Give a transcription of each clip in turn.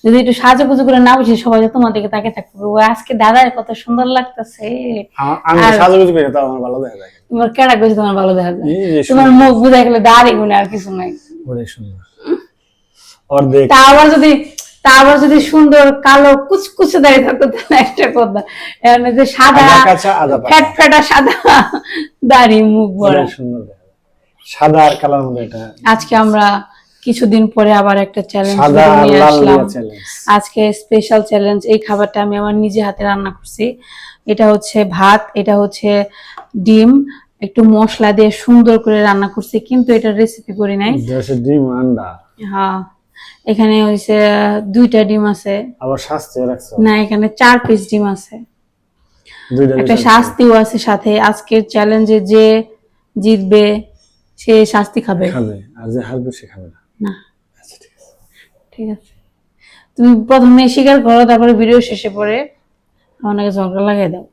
যদি একটু সাজুগুজু করে না বসি সবাই তোমার দিকে তাকিয়ে থাকবে, ও আজকে দাদার কত সুন্দর লাগতেছে। আমি সাজুগুজু করে তাও আমার ভালো দেখা যায়। তোমার কেডা কইছে তোমার ভালো দেখা যায়? তোমার মুখ বুঝা গেলে দাড়ি গুনে আর কিছু নাই। অনেক সুন্দর অর্ধেক। তা আবার যদি সুন্দর কালো কুচকুচে দাড়ি থাকতো তাহলে একটা কথা, এখন যে সাদা ফ্যাট ফ্যাটা সাদা দাড়ি মুখ ভরা সুন্দর দেখা যায়, সাদা আর কালোর মধ্যে। এটা আজকে আমরা কিছুদিন পরে আবার একটা চ্যালেঞ্জ নিয়ে আসলাম। আজকে স্পেশাল চ্যালেঞ্জ। এই খাবারটা আমি আমার নিজে হাতে রান্না করছি। এটা হচ্ছে ভাত, এটা হচ্ছে ডিম, একটু মশলা দিয়ে সুন্দর করে রান্না করছি, কিন্তু এটা রেসিপি করি নাই। ডিম আন্ডা, হ্যাঁ এখানে হইছে 2টা ডিম আছে। আবার শাস্তিও রাখছো? না, এখানে 4 পিস ডিম আছে, একটা শাস্তিও আছে সাথে। আজকের চ্যালেঞ্জে যে জিতবে সে শাস্তি খাবে, আর যে হারবে সে খাবে না। না আচ্ছা ঠিক আছে। তুমি প্রথমে স্বীকার করো, তারপরে ভিডিও শেষে পরে আমাকে ঝগড়া লাগাই দাও।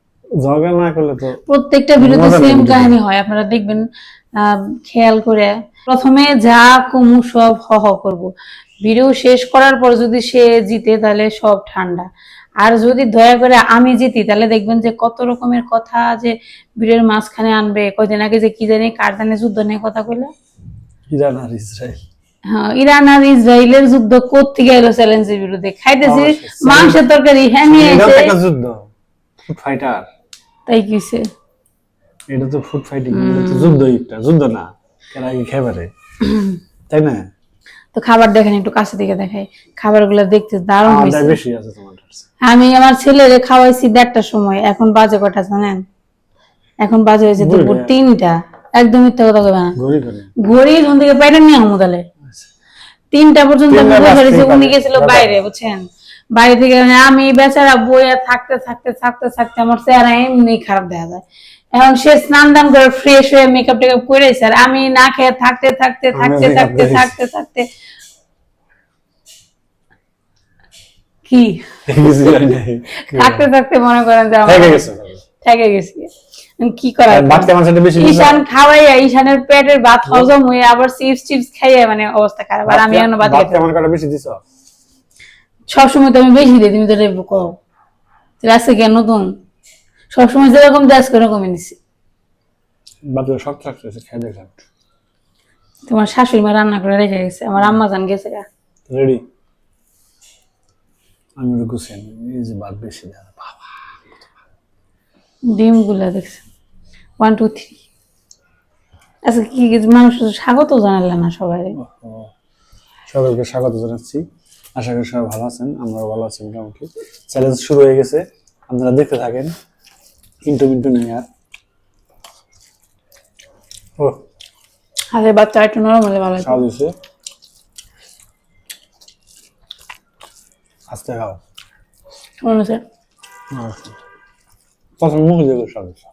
ঝগড়া না করলে তো প্রত্যেকটা ভিডিওতে সেম কাহিনী হয়, আপনারা দেখবেন খেয়াল করে। প্রথমে যা কমু সব হ করব, ভিডিও শেষ করার পর যদি সে জিতে তাহলে সব ঠান্ডা। আর যদি দয়া করে আমি জিতি তাহলে দেখবেন যে কত রকমের কথা যে ভিডিওর মাঝখানে আনবে। কয়দিন আগে যে কি জানি কারদানে যুদ্ধ নিয়ে কথা কইলো, ইরান আর ইসরায়েল। হ্যাঁ, ইরান আর ইসরায়েলের যুদ্ধ কোত্থেকে এলো চ্যালেঞ্জের বিরুদ্ধে? খাইতেছি মাংসের তরকারি, হ্যাঁ নিয়ে এসে যুদ্ধ, ফুড ফাইটার। তাই কিছে? এটা তো ফুড ফাইটিং, এটা তো যুদ্ধ, একটা যুদ্ধ না কেরা কি খাবারে, তাই না? তো খাবার দেখেন, একটু কাছে থেকে দেখাই। খাবারগুলো দেখতে দারুণ হয়েছে। বেশি আছে তোমার কাছে। আমি আমার ছেলেরে খাওয়াইছি 1:30টার সময়, এখন বাজে কটা জানেন? এখন বাজে হয়েছে দুপুর 3টা। একদম মিথ্যা কথা কইবা না, ঘড়ি ধন থেকে পাইলেন নি আমাদের 3টা পর্যন্ত উনি গেছিল বাইরে, বুঝছেন? বাইরে থেকে আমি বেচারা বইয়া থাকতে থাকতে থাকতে থাকতে আমার চেহারা এমনি খারাপ দেখা যায়। এখন সে স্নান দান করে ফ্রেশ হয়ে মেকআপ টেকআপ করে, স্যার আমি না খেয়ে থাকতে থাকতে থাকতে থাকতে থাকতে থাকতে কি থাকতে থাকতে মনে করেন যে আমার থেকে গেছি। কি করা, ঈশান খাওয়াইয়া ঈশানের পেটের ভাত হজম হয়ে আবার চিপস টিপস খাইয়া মানে অবস্থা খারাপ। আর আমি এখন বাদ সবসময় তো আমি বেশি দিই, তুমি তো কও আজকে কেন নতুন? সবসময় যেরকম দেশ এরকমই নিছি। তোমার শাশুড়ি মা রান্না করে রেখে গেছে, আমার আম্মা জান গেছে রেডি। আমি গুছেন এই যে ভাত বেশি দেয়া, বাবা ডিম গুলা দেখছে 1 2 3। আচ্ছা কি মানুষ স্বাগত জানালে না সবাই? সবাইকে স্বাগত জানাচ্ছি, আশা করি সবাই ভালো আছেন, আমরাও ভালো আছি মোটামুটি। চ্যালেঞ্জ শুরু হয়ে গেছে, আপনারা দেখতে থাকেন, ইন্টু মিন্টু নেই আর। ও আরে বাচ্চা একটু নরম হলে ভালো স্বাদ হয়েছে, আস্তে খাও। কেমন আছে? তখন মুখে দেবে স্বাদ হয়েছে।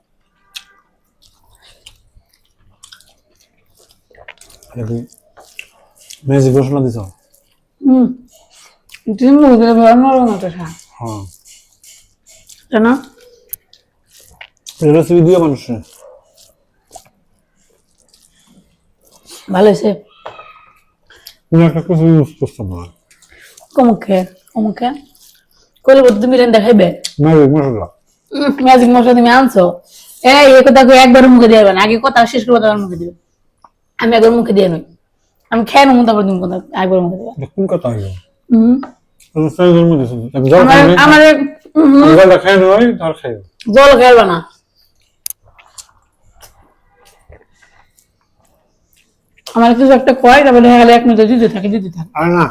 ম্যাজিক ঘোষণা দিছ? ডিম দিলে নরম হতো স্বাদ। হ্যাঁ কেন রেসিপি দিয়ে মানুষের ভালো হয়েছে। একটা কিছু ইউজ করতাম না। কমুখে কইলে তুমি দেখাইবে ম্যাজিক মশলা। ম্যাজিক মশলা তুমি আনছো? এই কথা একবার মুখে দিয়ে না, আগে কথা শেষ করে তারপর মুখে দিবে। আমি একবার মুখে দিয়ে নই, আমি খেয়ে নেবো তারপর তুমি কথা একবার মুখে দিবে। কোন কথা হইলো? জল খাইবা না, আমার কিছু একটা কয় তারপরে গেলে 1 মিনিট দিতে থাকে। আর না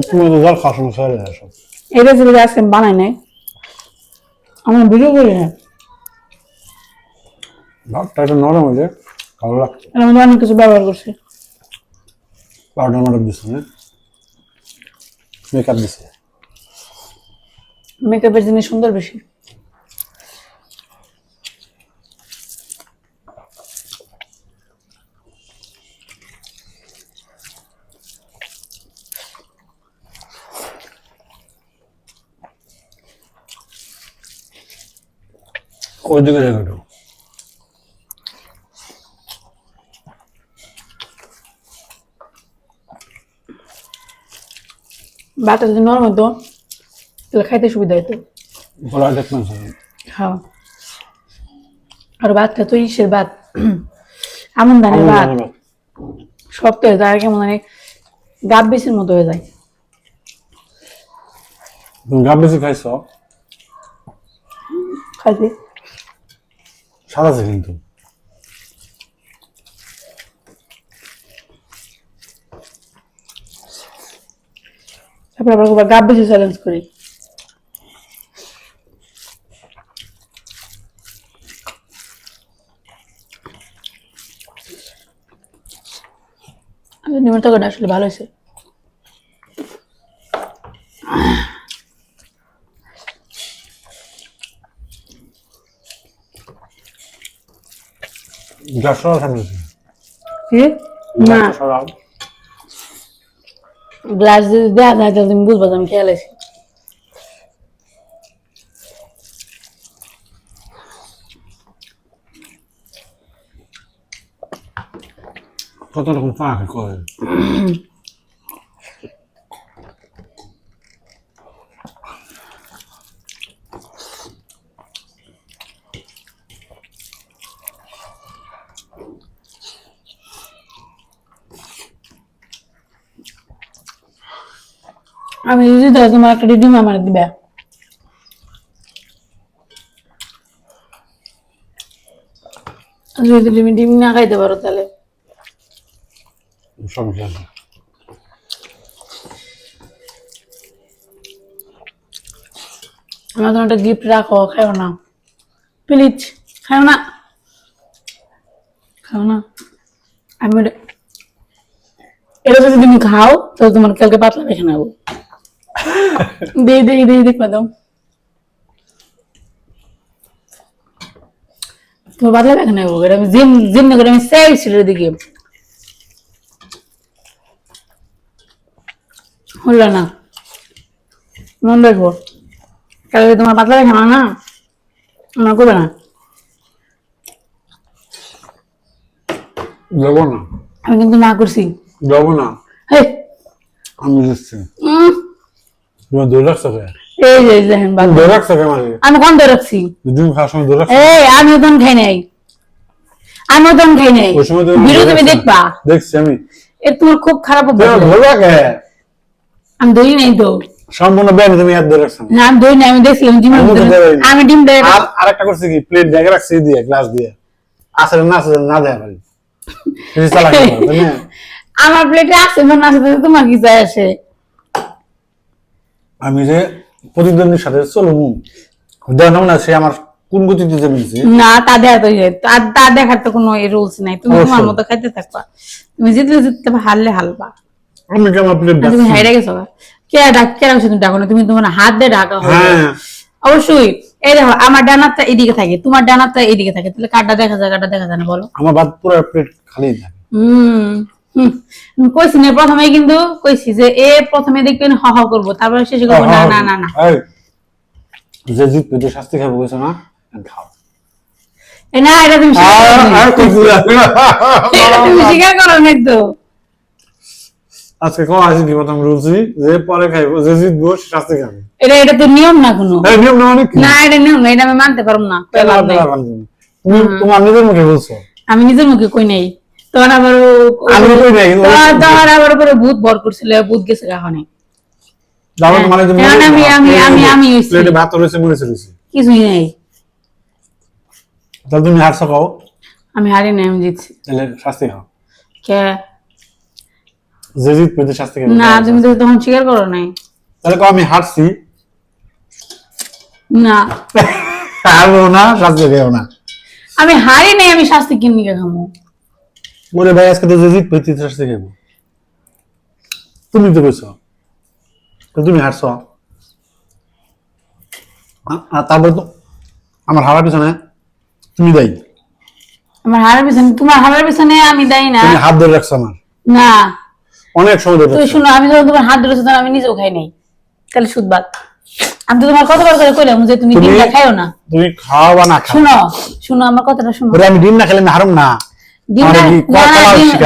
তুমি জল খাওয়ার সময় সরে আসো। এই রেসিপি আজকে বানাই নাই, আমার ভিডিও করি না। ভাতটা একটু নরম হলে ভালো লাগছে। এর মধ্যে অনেক কিছু ব্যবহার করছি। পাউডার মাউডার দিচ্ছে না, মেকআপ দিচ্ছে। মেকআপের জিনিস সুন্দর বেশি। ওই দিকে রেখে একটু। ভাতটা যদি নরম হতো তাহলে খাইতে সুবিধা হতো। বলা দেখলাম হ্যাঁ, আর ভাতটা তো ইসের ভাত, আমন ধানের ভাত, শক্ত হয়ে যায়, আর কেমন মানে গাব বেশির মতো হয়ে যায়। গাব বেশি খাইছ? খাইতে স্বাদ আছে কিন্তু। তারপর আবার গাব বেশি চ্যালেঞ্জ করি। নিমের তরকারিটা আসলে ভালো হয়েছে। গ্লাসটা সামনে কি না গ্লাস যদি দেওয়া যায় তাহলে তুমি বুঝবো যে আমি খেয়াল আছি। কত রকম ফাঁক করে। আমি যদি দাও তোমার একটা ডিম আমার দিবে। যদি তুমি ডিম না খাইতে পারো তাহলে সমস্যা নেই। আমার জন্য একটা গিফট রাখো, খাও না প্লিজ, খাও না, খাও না। আমি এটা যদি তুমি খাও তাহলে তোমার কালকে পাতলা দেখে নেবো। দেখবা দাও তোমার পাতলা দেখে নেবো। এটা আমি জিম জিম না করে আমি চাইছিল দিকে হলো না, মন রাখবো কালকে তোমার পাতলা দেখে না আমার করবে না। যাবো না, আমি কিন্তু না করছি। যাবো না, হেই আমি দিচ্ছি। তোমার দৌড় রাখছো কে? এই যে দেখেন বাবা, দৌড় রাখছো কে? মানে আমি কোন দৌড় রাখছি? তুমি খাওয়ার সময় দৌড় রাখছো? এই আমি ওজন খাই নাই, আমি ওজন খাই নাই। ওই সময় ভিডিও তুমি দেখবা, দেখছি আমি। এর তোমার খুব খারাপ অভ্যাস। দৌড় রাখে আমি দৌড়ি নাই তো, সম্পূর্ণ ব্যায়াম তুমি আর দৌড় রাখছো না। না আমি দৌড়ি নাই, আমি দেখছিলাম ডিম আমি ডিম দেয়। আর আরেকটা করছি কি, প্লেট দেখে রাখছি দিয়ে গ্লাস দিয়ে আসলে না আসলে না দেয় ভাই তুমি চালাকি করো তাই না? আমার প্লেটে আছে মনে আছে, তোমার কি যায় আসে? আমি যে প্রতিদ্বন্দ্বীর সাথে চলবো দেখলাম না সে আমার কোন গতিতে জমেছে। না তা দেখা তো তা দেখার তো কোনো রুলস নাই, তুমি তোমার মতো খাইতে থাকবা, তুমি জিতলে জিততে হারলে হারবা। আমি কি আমার প্লেট তুমি হাইরা গেছো কে কে রাখছো? তুমি ডাকো না, তুমি তোমার হাত দিয়ে ঢাকা হবে। অবশ্যই এই দেখো আমার ডানারটা এদিকে থাকে, তোমার ডানারটা এদিকে থাকে, তাহলে কাটা দেখা যায় কাটা দেখা যায় না বলো? আমার ভাত পুরো প্লেট খালি থাকে। কইছি না প্রথমে, কিন্তু কইছি যে এ প্রথমে দেখবেন হ হ করবো, তারপরে শেষে করবো না না না না। যে জিতবে যে শাস্তি খাবো কইছো না, খাও। এ না এটা তুমি স্বীকার করো না তো। আজকে কোন আছে কি প্রথম রুলসি যে পরে খাইবো, যে জিতবো সে শাস্তি খাবে। এটা তো নিয়ম না কোনো। নিয়ম না মানে কি? না এটা নিয়ম না, এটা আমি মানতে পারবো না। তুমি তোমার নিজের মুখে বলছো। আমি নিজের মুখে কই নাই, তোমার আবার আমি কই নাই, তোমার আবার উপরে ভূত ভর করছিল, ভূত গেছে এখানে। দাও মানে তুমি আমি প্লেটে ভাত রয়েছে মনে চলেছে কিছুই নাই। তাহলে তুমি হারছো খাও। আমি হারি নাই, আমি জিতছি। তাহলে শাস্তি খাও। কে যে জিতবে যে শাস্তি খাবে। না তুমি তো তখন স্বীকার করো নাই। তাহলে কও আমি হারছি। না হারবো না, শাস্তি খাও না। আমি হারি নাই, আমি শাস্তি কিনে নিয়ে খামো। বলে ভাই আজকে তো যে জিতবে তুই শাস্তি খাবো। তুমি তো কইছো তো তুমি হারছো। আর তারপরে তো আমার হারার পিছনে তুমি দায়ী। আমার হারার পিছনে, তোমার হারার পিছনে আমি দায়ী না। তুমি হাত ধরে রাখছো আমার। না অনেক সময় ধরে তুই শুনো, আমি যখন তোমার হাত ধরেছো তখন আমি নিজেও খাই নাই, তাহলে সুদবাদ। আমি তো তোমার কতবার করে কইলাম যে তুমি ডিমটা খাইও না। তুমি খাও বা না খাও, শুনো শুনো আমার কথাটা শুনো। ওরে আমি ডিম না খেলে আমি হারুম না।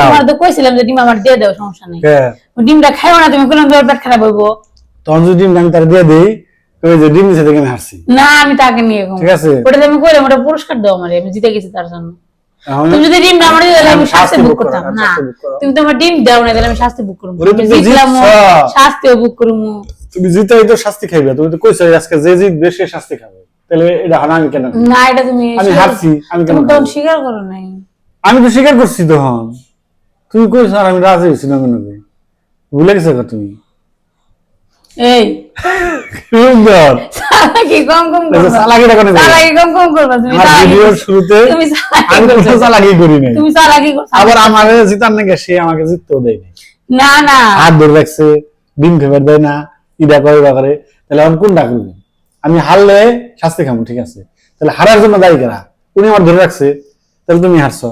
তোমার তো কইছিলাম যে ডিম আমার দিয়ে দাও, সমস্যা নেই। ডিমটা খাইও না, তুমি কইলাম তোমার পেট খারাপ হইবো, তখন যদি ডিমটা আমি তার দিয়ে দিই ওই যে ডিম দিছে দেখে আমি হারছি, না আমি তাকে নিয়ে ঘুম ঠিক আছে? ওটা আমি কইলাম ওটা পুরস্কার দাও আমারে, আমি জিতে গেছি তার জন্য। এখন তুমি যদি ডিম না আমারে দিলে আমি শাস্তি বুক করো, করতাম আমি না, শাস্তি বুক করো। তুমি তো আমার ডিম দাও না, তাহলে আমি শাস্তি বুক করব। ওরে তুমি জিতলাম জিতছো। শাস্তিও বুক করব। তুমি জিতাই তো শাস্তি খাইবে, তুমি তো কইছো আজকে যে জিতবে সে শাস্তি খাবে, তাহলে এটা হানা আমি কেন খাবো? না এটা তুমি আমি হারছি, আমি কেন তুমি খাবো? তখন স্বীকার করো নাই। আমি তো স্বীকার করছি তখন, তুমি কইছো আর আমি রাজি হইছি না কেন? ভুলে গেছো তুমি? এই সুন্দর চালাকি কম কম করবা, চালাকিটা কেন করবে? চালাকি কম কম করবা তুমি। আমার চালাকি ভিডিওর শুরুতে তুমি চালাকি আমি করছো। কোনো চালাকি করি নাই, তুমি চালাকি করছো। আবার আমারে জিতার নাকি সে আমাকে জিততেও দেয় নাই, না না হাত ধরে রাখছে, ডিম ফেভার দেয় না, ইডা করে ইডা করে। তাহলে আমি কোনটা করবি? আমি হারলে শাস্তি খাবো, ঠিক আছে? তাহলে হারার জন্য দায়ী কারা? উনি আমার ধরে রাখছে, তাহলে তুমি হারছো,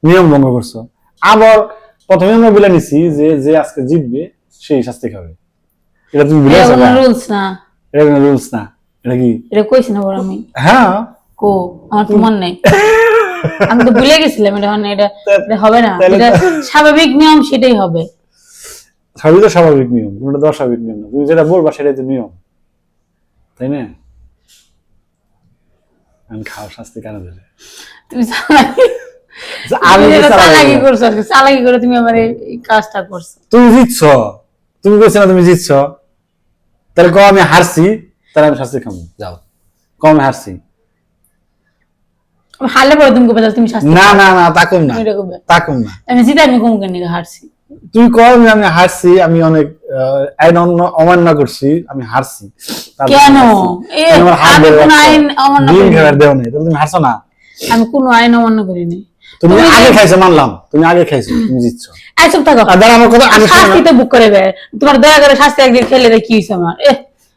নিয়ম ভঙ্গ করছো। আবার প্রথমে আমরা বলে নিছি যে যে আজকে জিতবে সেই শাস্তি খাবে, এটা তুমি ভুলে গেছো? রুলস না, এটা কোনো রুলস না, এটা কি? এটা কইছি না বড় আমি। হ্যাঁ কো আমার তো মন নেই, আমি তো ভুলে গেছিলাম। এটা মানে এটা এটা হবে না, তাহলে এটা স্বাভাবিক নিয়ম, সেটাই হবে। সবই তো স্বাভাবিক নিয়ম, কোনটা তো অস্বাভাবিক নিয়ম না। তুমি যেটা বলবা সেটাই তো নিয়ম, তাই না? আমি খাওয়ার শাস্তি কেন দেবে? তুমি চালাকি আমি তুমি কি এটা চালাকি চালাকি করবো? করছো, আজকে চালাকি করে তুমি আমার এই কাজটা করছো। তুমি জিতছ, তুমি কইছো না তুমি জিতছ, তাহলে কও আমি হারছি, তাহলে আমি শাস্তি খাবো, যাও কও আমি হারছি। আমি হারলে পরে তুমি কবে তুমি শাস্তি না না না তাকুম না, তুমি এটা করবে। তাকুম না, আমি জিতে আমি কোন কেন হারছি? তুই কও আমি হারছি, আমি অনেক আইন অমান্য করছি, আমি হারছি। তারপর কেন? হারছি। এ তুমি আমার হাত আমি ধরে কোন রাখছো, আইন অমান্য ডিম করিনি। খাবার দেও নাই, তাহলে তুমি হারছো না। আমি কোন আইন অমান্য করিনি। তুমি তুমি আগে যে- খাইছো মানলাম, তুমি আগে খাইছো, তুমি জিতছো। এই চুপ থাকো। আর দাঁড়া আমার কথা আগে শোনো শাস্তি না। তো বুক করে দেয় তোমার, দয়া করে শাস্তি একদিন খেলে রে, কি হইছে আমার?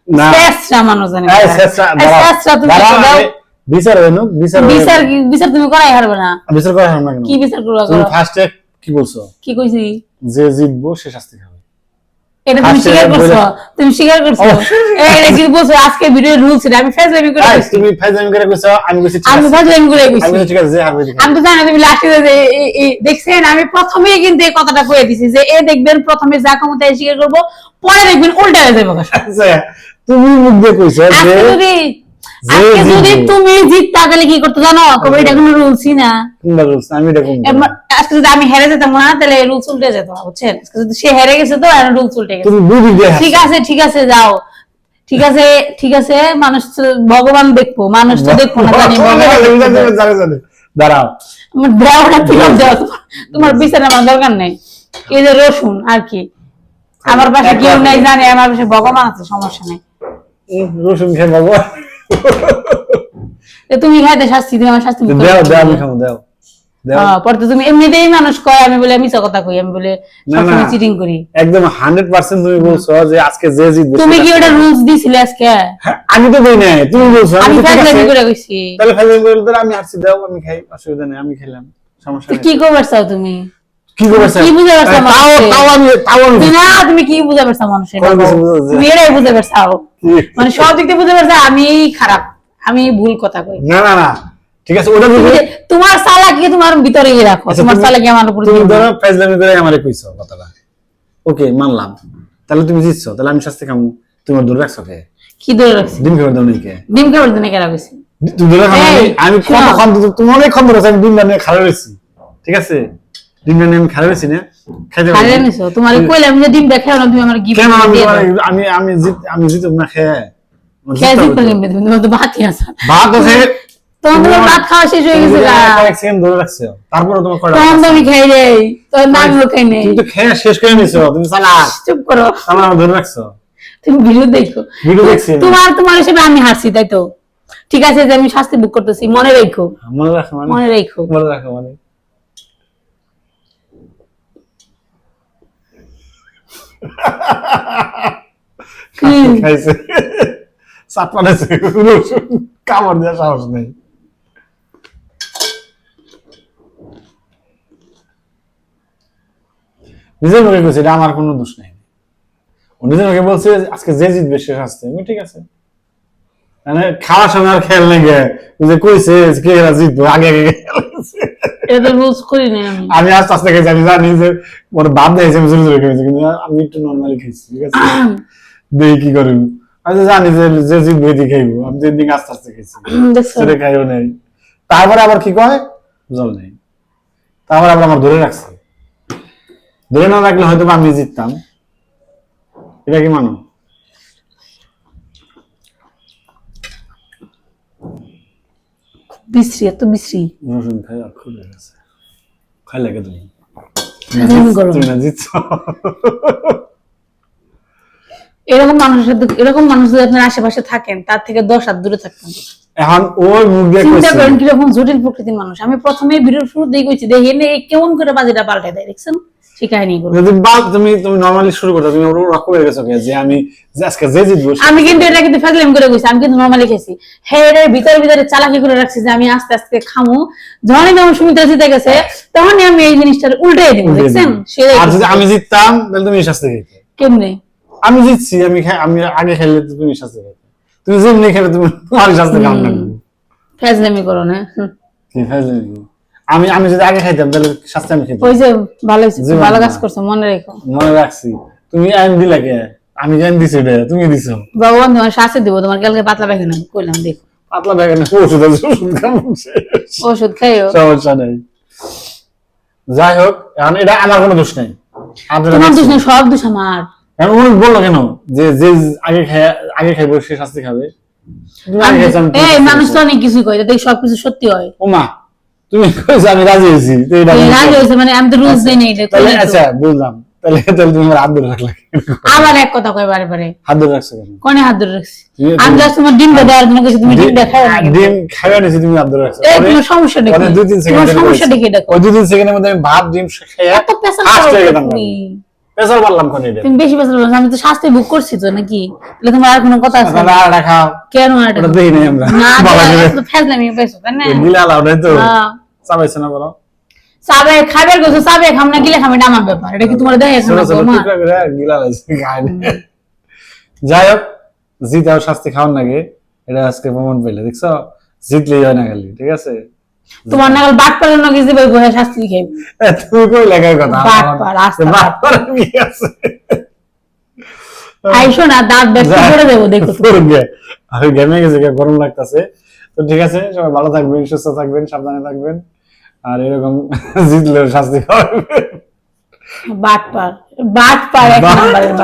না। শেষরা মানুষ জানে এই শেষরা, দাঁড়াও, শেষরা তুমি দাঁড়াও, দাও। বিচার হইলো, বিচার বিচার বিচার তুমি করাই হারবে না। বিচার করা হয় না কেন? কি বিচার করবা? তুমি করো। ফার্স্টে কি বলছো? কি কইছি? যে জিতবো সে শাস্তি খাবে। এটা তুমি ফার্স্টে স্বীকার করছো, বলে- তুমি স্বীকার করছো। এটা কি বলছো? আজকে ভিডিও রুলস এটা আমি ফেজলামি করে এই, কইছি। তুমি ফাইজলামি করে কইছো, আমি কইছি ঠিক আমি আছে। ফেজলামি করে আমি কইছি। কইছি ঠিক আছে, যে হারবে ঠিক আমি আছে। তো জানি না তুমি লাস্টে যে দেখছেন, আমি প্রথমেই কিন্তু এই কথাটা কয়ে দিছি যে এ দেখবেন প্রথমে যা ক্ষমতায় স্বীকার করবো, পরে দেখবেন উল্টা হয়ে যাবে কথা। আচ্ছা, তুমি মুখ দিয়ে কইছো যে আজকে যদি আজকে যদি জিতবো। তুমি জিততা তাহলে কি করতে জানো? কবে এটা কোনো রুলসই না। কোনটা রুলস? আমি এটা কোন আজকে যদি আমি হেরে যেতাম না, তাহলে রুলস উল্টে যেত, বুঝছেন? আজকে যদি সে হেরে গেছে তো রুলস উল্টে গেছে। তুমি বুদ্ধি দিয়ে ঠিক আছে ঠিক আছে যাও, ঠিক আছে ঠিক আছে। মানুষ তো ভগবান দেখবো, মানুষ তো দেখবো না, জানি ভগবান দেখবো। জানে দাঁড়াও, আমার দেওয়াটা ফিরত দেওয়া, তোমার বিচার আমার দরকার নেই। এই যে রসুন আর কি, আমার পাশে কেউ নেই জানে, আমার পাশে ভগবান আছে, সমস্যা নেই। রসুন খেয়ে বাবু তো তুমি খাইতে শাস্তি, তুমি আমার শাস্তি মুক্ত দাও করে দাও, আমি দিবে। খাবো, দাও দাও। পরে তো তুমি এমনিতেই মানুষ কয় আমি বলে মিছা কথা কই, আমি বলে না, সবসময় না। চিটিং করি। একদম 100% তুমি বলছো যে আজকে যে জিতবে তুমি সে কি শাস্তি ওটা খাবে। রুলস দিছিলে আজকে? হ্যাঁ, আমি তো বই নাই, তুমি বলছো আমি তো ঠিক আছে। ফাজলামি করে কইছি। তাহলে ফাইজলামি করে তাহলে আমি হারছি, দাও আমি খাই, অসুবিধা নেই, আমি খেলাম, সমস্যা তো নেই। কি করবার চাও তুমি? কি করবে স্যার? কি বুঝে পারছো তাও মানুষকে? তাও আমি তুমি না, তুমি কি বুঝে পারছো মানুষের? কোন কিছু বুঝে পারছি? তুমি এটাই বুঝে পারছো, কি? মানে সব দিক থেকে বুঝে পারছো আমি খারাপ, আমি ভুল কথা কই। না না না, ঠিক আছে, ওটা তুমি বুঝে। যে- তোমার চালাকি তোমার ভিতরেই রাখো, আচ্ছা, তোমার তুমি- চালাকি আমার উপর তুমি দিও না। ধরো ফাইজলামি করে আমারে কইছো কথাটা, ওকে মানলাম, তাহলে তুমি জিতছো, তাহলে আমি শাস্তি খামু, তুমি ওর ধরে রাখছো কে? কি ধরে রাখছি? ডিম খাবার দাও নাই কে? ডিম খাবার দিনে কেন কইছি? তুমি ধরে রাখো না, এই, আমি শোনো। কতক্ষণ তুমি অনেকক্ষণ ধরে আছো, আমি ডিম নিয়ে খারাপ হয়েছি, ঠিক আছে? ডিম নিয়ে আমি খারাপ হয়েছি না, খাইতে খাইলে পারি? নিছো, তোমার কইলাম যে ডিম দেখাও না, তুমি আমার গিফট কেন আমি দিয়ে দাও। আমি জিতব না খেয়ে? আমার খেয়ে জিততে জিততে হবে তো। লিখবে তুমি, তোমার তো ভাতই আছে। ভাত আছে, তখন তোমার ভাত খাওয়া শেষ হয়ে গেছে গা। এক সেকেন্ড ধরে রাখছো, তারপরে তোমার কয়টা তখন তো আমি খাই নেই, তখন না আমিও খাই নেই। তুমি তো খেয়ে শেষ করে নিছো, তুমি চালাক, চুপ করো, তারপরে আমার ধরে রাখছো। তুমি ভিডিও দেখো। ভিডিও দেখছি আমি। তোমার হিসেবে আমি হারছি, তাই তো? ঠিক আছে, যে আমি শাস্তি বুক করতেছি, মনে রেখো, মনে রাখো মানে, মনে রেখো। মনে রাখো মানে কি? খাইছে সাত পাঠাইছে, কামড় দেওয়ার সাহস নেই। নিজের মুখে কইছে, এটা আমার কোনো দোষ নেই। ও নিজের মুখে বলছে আজকে যে জিতবে সে শাস্তি, আমি ঠিক আছে, মানে খাওয়ার সময় আর খেয়াল নেই গে, ও যে কইছে কে এরা জিতবো, আগে আগে খেয়াল হয়েছে। এটা তো রুলস করি নাই আমি। আমি আস্তে আস্তে খেয়েছি, আমি জানি যে ওর বাপ দিয়েছে, আমি জোরে জোরে খেয়েছি, কিন্তু আমি একটু নর্মালি খেয়েছি, ঠিক আছে? দেই কি করব, আমি তো জানি যে যে জিতবে এটি খাইবো, আমি দিন দিন আস্তে আস্তে খাইছি, দেখছো সেটা খাইও নাই। তারপরে আবার কি কয়, জল নেই, তারপরে আবার আমার ধরে রাখছে, ধরে না রাখলে হয়তো বা আমি জিততাম, এটা কি মানো? বিশ্রী, এত বিশ্রী। রসুন খাই আর খুলে গেছে, খাই লাগে তুমি, হাজামি করো তুমি না। না জিতছো। এরকম মানুষ যদি আপনার আশেপাশে থাকেন, তার থেকে 10 হাত দূরে থাকতেন। এখন ওই মুখ দিয়ে চিন্তা কইছে, করেন কিরকম জটিল প্রকৃতির মানুষ। আমি প্রথমে ভিডিওর শুরুতেই কইছি, দেখি এনে কেমন করে বাজিটা পাল্টে দেয়, দেখছেন? সেই কাহিনী গুলো। যদি তুমি তুমি নরমালি শুরু করো, তুমি ওর রকম হয়ে গেছো যে আমি যে আজকে যে জিতবো। আমি কিন্তু এটা কিন্তু ফাজলামি করে কইছি, আমি কিন্তু নরমালি খাইছি। হের ভিতরে ভিতরে চালাকি করে রাখছি যে আমি আস্তে আস্তে খামু, যখনই আমার সুমিত্রা জিতে গেছে তখনই আমি এই জিনিসটা উল্টাই দিব, দেখছেন? আর যদি আমি জিততাম তাহলে তুমি শাস্তি খেতে। কেমনে? আমি জিতছি, আমি আগে খেলে তুমি শাস্তি খেতে, তুমি যেমনি খেলে তুমি তোমার শাস্তি খাও না। ফাজলামি করো না। কি ফাজলামি? আমি যদি আগে খাইতাম তাহলে শাস্তি আমি খেতাম। ওই যে ভালো হইছে, জীবন ভালো না। কাজ করছো, মনে রেখো। মনে রাখছি, তুমি আইন দিলা কে? আমি জান দিছি রে, তুমি দিছো। ভগবান তোমার শাস্তি দিব, তোমার কালকে পাতলা পায়খানা কইলাম, দেখো। পাতলা ব্যাগ না, ওষুধ আছে, ওষুধ খাবো শেষ। ওষুধ খাইও। সমস্যা নেই। যাই হোক, এখন এটা আমার কোনো দোষ নাই, আপনারা তোমার দোষ দেখছেন। নেই, সব দোষ আমার। এখন উনি বললো কেন যে যে আগে খাইবো সে শাস্তি খাবে? তুমি আগে খাইছো, আমি এই শাস্তি মানুষ তো খাইছি। অনেক কিছু কয়, তাতে সবকিছু সত্যি হয়। ওমা, তুমি কইছো আমি রাজি হয়েছি, তো এটা এই আমি রাজি করবো। হয়েছে মানে আমি তো রুলস দেই নাই, এটা তাহলে কইলে তো। আচ্ছা বুঝলাম, তাহলে তাহলে তুমি আমার হাত ধরে রাখলে কেন? আবার এক কথা কয় বারে বারে, হাত ধরে রাখছো কেন? কোনে হাত ধরে রাখছি? তুমি- আমি জাস্ট তোমার ডিমটা দেওয়ার জন্য কইছি, তুমি ডিমটা খাও না কিন্তু। ডিম খাইয়া নিছি, তুমি হাত ধরে রাখছো। এই তোমার সমস্যা দেখি, পরে 2-3 তোমার সেকেন্ড সমস্যা দেখি দেখো। ওই 2-3 সেকেন্ডের মধ্যে আমি ভাত ডিম খাইয়া এত পেশাল ফাস্ট হয়ে করো গেলাম। তুমি। পেশাল পারলাম কোন এটা? তুমি বেশি পেশাল করো, আমি তো শাস্তি ভোগ করছি তো নাকি? তাহলে তোমার আর কোনো কথা আছে? তাহলে আর এটা খাও। কেন আর এটা? ওটা দেখি নাই আমরা। না, বাবা করে। এত ফাজলামি পাইছো তাই না? দিলে আলাও নাই তো। হ্যাঁ। চাবাইছে না বলো? সাবে খাবার কইছো, সাবে খাম না গিলে খাম, এটা আমার ব্যাপার। এটা কি তোমার দেখে ছোট শোনা ছোট মা? টুকরা করে গিলা লাইছে খায় না। যাই হোক, জিতাও শাস্তি খাওয়ার নাকি, এটা আজকে প্রমাণ পেলে, দেখছো? জিতলেই হয় না খালি, ঠিক আছে? তোমার নাগাল বাট পারেন না কিছু বই বহে শাস্তি খাইবে। তুমি কই লেখার কথা? বাটপার, আস্তে বাটপার কি আছে? আইসো না, দাঁত ব্যক্ত করে দেবো, দেখো তুমি। করবে। আমি ঘেমে গেছি, গরম লাগতেছে। তো ঠিক আছে, সবাই ভালো থাকবেন, সুস্থ থাকবেন, সাবধানে থাকবেন, আর এরকম জিতলেও শাস্তি খাওয়াবেন। বাটপার, বাটপার এক নম্বরের বাটপার।